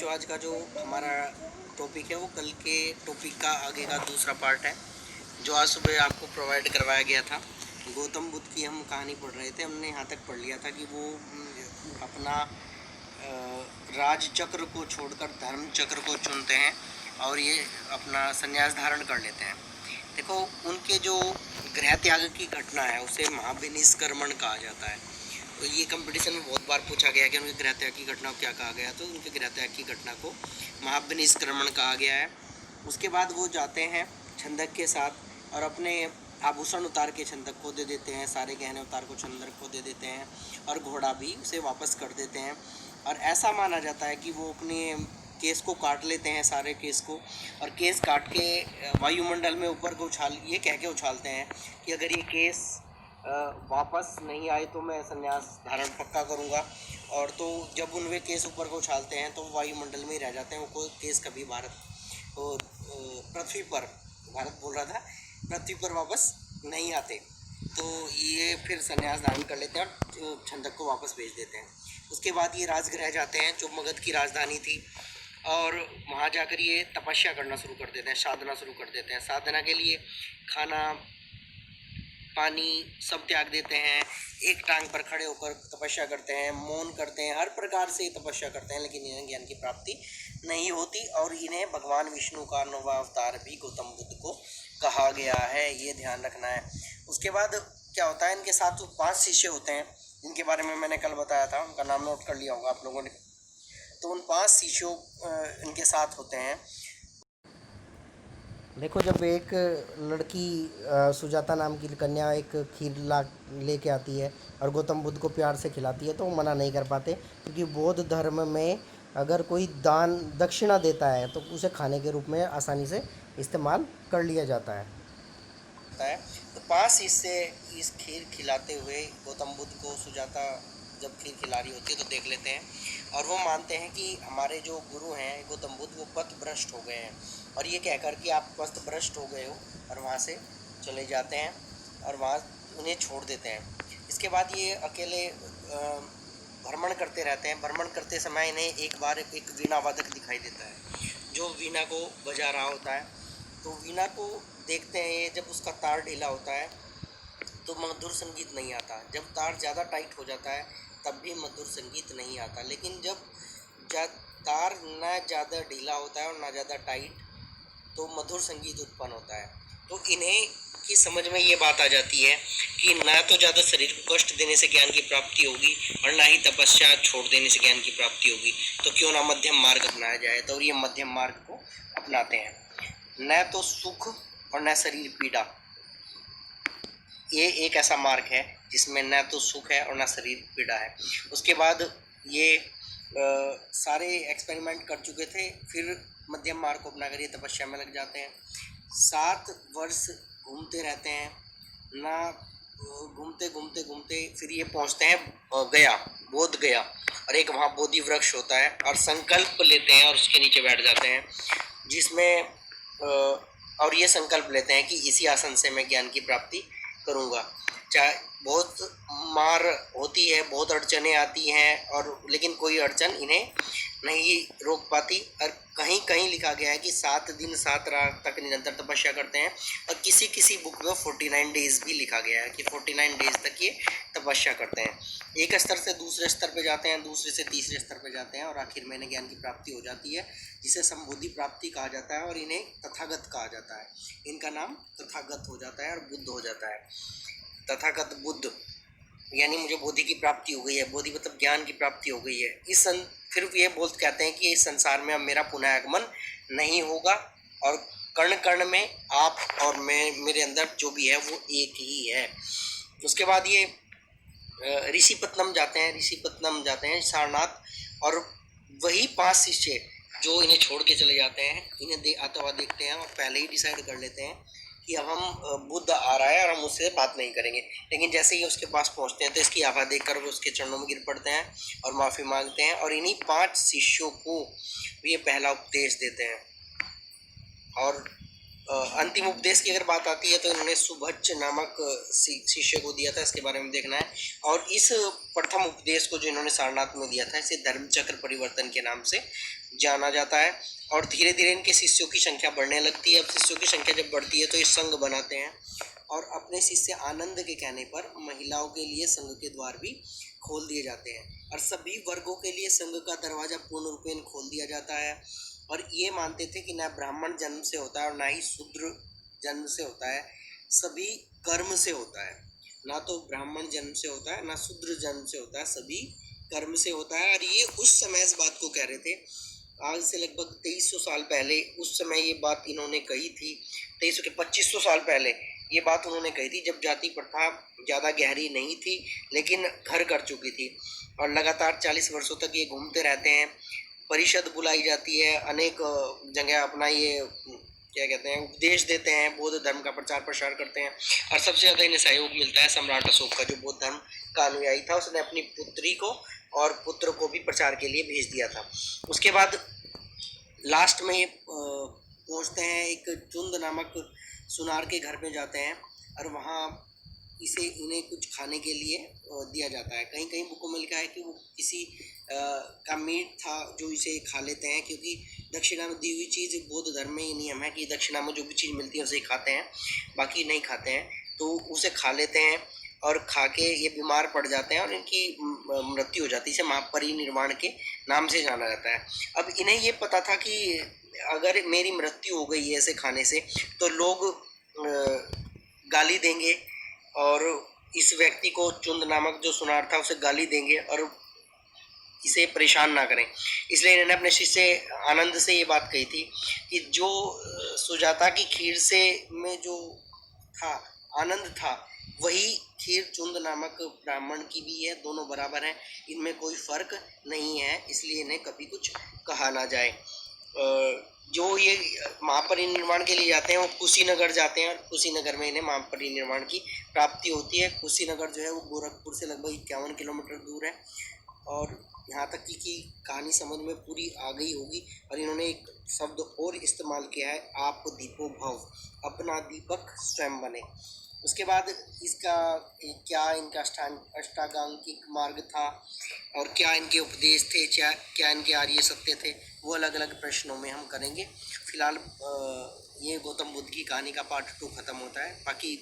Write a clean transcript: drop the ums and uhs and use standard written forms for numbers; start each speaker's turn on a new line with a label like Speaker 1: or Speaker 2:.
Speaker 1: बच्चों, आज का जो हमारा टॉपिक है वो कल के टॉपिक का आगे का दूसरा पार्ट है, जो आज सुबह आपको प्रोवाइड करवाया गया था। गौतम बुद्ध की हम कहानी पढ़ रहे थे। हमने यहाँ तक पढ़ लिया था कि वो अपना राज चक्र को छोड़कर धर्म चक्र को चुनते हैं और ये अपना संन्यास धारण कर लेते हैं। देखो, उनके जो गृह त्याग की घटना है उसे महाविनिष्क्रमण कहा जाता है। तो ये कंपटीशन में बहुत बार पूछा गया कि उनके गृह त्याग की घटना को क्या कहा गया, तो उनके गृह त्याग की घटना को महाविनिष्क्रमण कहा गया है। उसके बाद वो जाते हैं छंदक के साथ और अपने आभूषण उतार के छंदक को दे देते हैं, सारे गहने उतार को छंदक को दे देते हैं और घोड़ा भी उसे वापस कर देते हैं। और ऐसा माना जाता है कि वो अपने केस को काट लेते हैं, सारे केस को, और केस काट के वायुमंडल में ऊपर को ये कह के उछालते हैं कि अगर ये केस वापस नहीं आए तो मैं संन्यास धारण पक्का करूँगा। और तो जब उनके केस ऊपर को उछालते हैं तो वायुमंडल में ही रह जाते हैं, वो कोई केस कभी पृथ्वी पर, भारत बोल रहा था, पृथ्वी पर वापस नहीं आते। तो ये फिर संन्यास धारण कर लेते हैं और छंदक को वापस भेज देते हैं। उसके बाद ये राजगृह जाते हैं जो मगध की राजधानी थी, और वहाँ जाकर ये तपस्या करना शुरू कर देते हैं, साधना शुरू कर देते हैं। साधना के लिए खाना पानी सब त्याग देते हैं, एक टांग पर खड़े होकर तपस्या करते हैं, मौन करते हैं, हर प्रकार से तपस्या करते हैं, लेकिन इन्हें ज्ञान की प्राप्ति नहीं होती। और इन्हें भगवान विष्णु का नौवां अवतार भी गौतम बुद्ध को कहा गया है, ये ध्यान रखना है। उसके बाद क्या होता है, इनके साथ 5 शिष्य होते हैं जिनके बारे में मैंने कल बताया था, उनका नाम नोट कर लिया होगा आप लोगों ने। तो उन 5 शिष्यों इनके साथ होते हैं। देखो, जब एक लड़की सुजाता नाम की कन्या एक खीर ला लेके आती है और गौतम बुद्ध को प्यार से खिलाती है तो वो मना नहीं कर पाते, क्योंकि बौद्ध धर्म में अगर कोई दान दक्षिणा देता है तो उसे खाने के रूप में आसानी से इस्तेमाल कर लिया जाता है। तो 5 शिष्य इस खीर खिलाते हुए गौतम बुद्ध को सुजाता जब खीर खिला रही होती है तो देख लेते हैं, और वो मानते हैं कि हमारे जो गुरु हैं गौतम बुद्ध वो पथ भ्रष्ट हो गए हैं, और ये कहकर कि आप पथ भ्रष्ट हो गए हो, और वहाँ से चले जाते हैं और वहाँ उन्हें छोड़ देते हैं। इसके बाद ये अकेले भ्रमण करते रहते हैं। भ्रमण करते समय इन्हें एक बार एक वीणा वादक दिखाई देता है जो वीणा को बजा रहा होता है। तो वीणा को देखते हैं ये, जब उसका तार ढीला होता है तो मधुर संगीत नहीं आता, जब तार ज़्यादा टाइट हो जाता है तब भी मधुर संगीत नहीं आता, लेकिन जब तार ना ज़्यादा ढीला होता है और ना ज़्यादा टाइट तो मधुर संगीत उत्पन्न होता है। तो इन्हें की समझ में ये बात आ जाती है कि ना तो ज़्यादा शरीर को कष्ट देने से ज्ञान की प्राप्ति होगी और ना ही तपस्या छोड़ देने से ज्ञान की प्राप्ति होगी, तो क्यों ना मध्यम मार्ग अपनाया जाए। तो ये मध्यम मार्ग को अपनाते हैं, न तो सुख और न शरीर पीड़ा। ये एक ऐसा मार्ग है जिसमें न तो सुख है और न शरीर पीड़ा है। उसके बाद ये सारे एक्सपेरिमेंट कर चुके थे, फिर मध्यम मार्ग को अपना कर ये तपस्या में लग जाते हैं। 7 वर्ष घूमते रहते हैं ना, घूमते घूमते घूमते फिर ये पहुंचते हैं गया, बोध गया, और एक वहाँ बोधि वृक्ष होता है और संकल्प लेते हैं और उसके नीचे बैठ जाते हैं, जिसमें और ये संकल्प लेते हैं कि इसी आसन से मैं ज्ञान की प्राप्ति करूँगा। चाहे बहुत मार होती है, बहुत अड़चनें आती हैं, और लेकिन कोई अड़चन इन्हें नहीं रोक पाती। और कहीं कहीं लिखा गया है कि 7 दिन 7 रात तक निरंतर तपस्या करते हैं, और किसी किसी बुक में 49 डेज भी लिखा गया है कि 49 डेज तक ये तपस्या करते हैं। एक स्तर से दूसरे स्तर पे जाते हैं, दूसरे से तीसरे स्तर पे जाते हैं, और आखिर में इन्हें ज्ञान की प्राप्ति हो जाती है, जिसे संबोधि प्राप्ति कहा जाता है, और इन्हें तथागत कहा जाता है। इनका नाम तथागत हो जाता है और बुद्ध हो जाता है। तथागत बुद्ध यानी मुझे बोधि की प्राप्ति हो गई है, बोधि मतलब ज्ञान की प्राप्ति हो गई है। फिर ये कहते हैं कि इस संसार में अब मेरा पुनः आगमन नहीं होगा, और कण कण में आप और मैं, मेरे अंदर जो भी है वो एक ही है। उसके बाद ये ऋषिपत्तनम जाते हैं सारनाथ, और वही 5 शिष्य जो इन्हें छोड़ के चले जाते हैं, इन्हें आता हुआ देखते हैं और पहले ही डिसाइड कर लेते हैं कि अब हम बुद्ध आ रहा है और हम उससे बात नहीं करेंगे। लेकिन जैसे ही उसके पास पहुंचते हैं तो इसकी आभा देखकर वो उसके चरणों में गिर पड़ते हैं और माफ़ी मांगते हैं, और इन्हीं 5 शिष्यों को ये पहला उपदेश देते हैं। और अंतिम उपदेश की अगर बात आती है तो इन्होंने सुभज्ज नामक शिष्य को दिया था, इसके बारे में देखना है। और इस प्रथम उपदेश को जो इन्होंने सारनाथ में दिया था, इसे धर्मचक्र परिवर्तन के नाम से जाना जाता है। और धीरे धीरे इनके शिष्यों की संख्या बढ़ने लगती है। अब शिष्यों की संख्या जब बढ़ती है तो ये संघ बनाते हैं, और अपने शिष्य आनंद के कहने पर महिलाओं के लिए संघ के द्वार भी खोल दिए जाते हैं, और सभी वर्गों के लिए संघ का दरवाजा पूर्ण रूपेण खोल दिया जाता है। और ये मानते थे कि ना ब्राह्मण जन्म से होता है और ना ही शूद्र जन्म से होता है, सभी कर्म से होता है। ना तो ब्राह्मण जन्म से होता है, ना शूद्र जन्म से होता है, सभी कर्म से होता है। और ये उस समय इस बात को कह रहे थे, आज से लगभग 2300 साल पहले। उस समय ये बात इन्होंने कही थी, 2300 के 2500 साल पहले ये बात उन्होंने कही थी, जब जाति प्रथा ज़्यादा गहरी नहीं थी लेकिन घर कर चुकी थी। और लगातार 40 वर्षों तक ये घूमते रहते हैं। परिषद बुलाई जाती है, अनेक जगह अपना ये क्या कहते हैं उपदेश देते हैं, बौद्ध धर्म का प्रचार प्रसार करते हैं। और सबसे ज़्यादा इन्हें सहयोग मिलता है सम्राट अशोक का, जो बौद्ध धर्म का अनुयायी था। उसने अपनी पुत्री को और पुत्र को भी प्रचार के लिए भेज दिया था। उसके बाद लास्ट में ये पहुँचते हैं, एक चुंद नामक सुनार के घर में जाते हैं, और वहाँ इन्हें कुछ खाने के लिए दिया जाता है। कहीं कहीं बुकों में लिखा है कि वो किसी का मीट था जो इसे खा लेते हैं, क्योंकि दक्षिणा में दी हुई चीज़, बौद्ध धर्म में ये नियम है कि दक्षिणा में जो भी चीज़ मिलती है उसे खाते हैं, बाकी नहीं खाते हैं। तो उसे खा लेते हैं और खा के ये बीमार पड़ जाते हैं और इनकी मृत्यु हो जाती है। इसे महापरिनिर्वाण के नाम से जाना जाता है। अब इन्हें ये पता था कि अगर मेरी मृत्यु हो गई है ऐसे खाने से, तो लोग गाली देंगे, और इस व्यक्ति को, चुंद नामक जो सुनार था, उसे गाली देंगे और इसे परेशान ना करें। इसलिए इन्होंने अपने शिष्य आनंद से ये बात कही थी कि जो सुजाता की खीर से में जो था आनंद था, वही खीर चुंद नामक ब्राह्मण की भी है, दोनों बराबर हैं, इनमें कोई फर्क नहीं है। इसलिए इन्हें कभी कुछ कहा ना जाए। जो ये महापरिनिर्वाण के लिए जाते हैं वो कुशीनगर जाते हैं, और कुशीनगर में इन्हें महापरिनिर्वाण की प्राप्ति होती है। कुशीनगर जो है वो गोरखपुर से लगभग 51 किलोमीटर दूर है। और यहाँ तक कि कहानी समझ में पूरी आ गई होगी। और इन्होंने एक शब्द और इस्तेमाल किया है, आप दीपो भव, अपना दीपक स्वयं बने। उसके बाद इसका क्या इनका अष्टांगिक मार्ग था, और क्या इनके उपदेश थे, क्या इनके आर्य सत्य थे, वो अलग अलग प्रश्नों में हम करेंगे। फिलहाल ये गौतम बुद्ध की कहानी का पार्ट 2 खत्म होता है। बाकी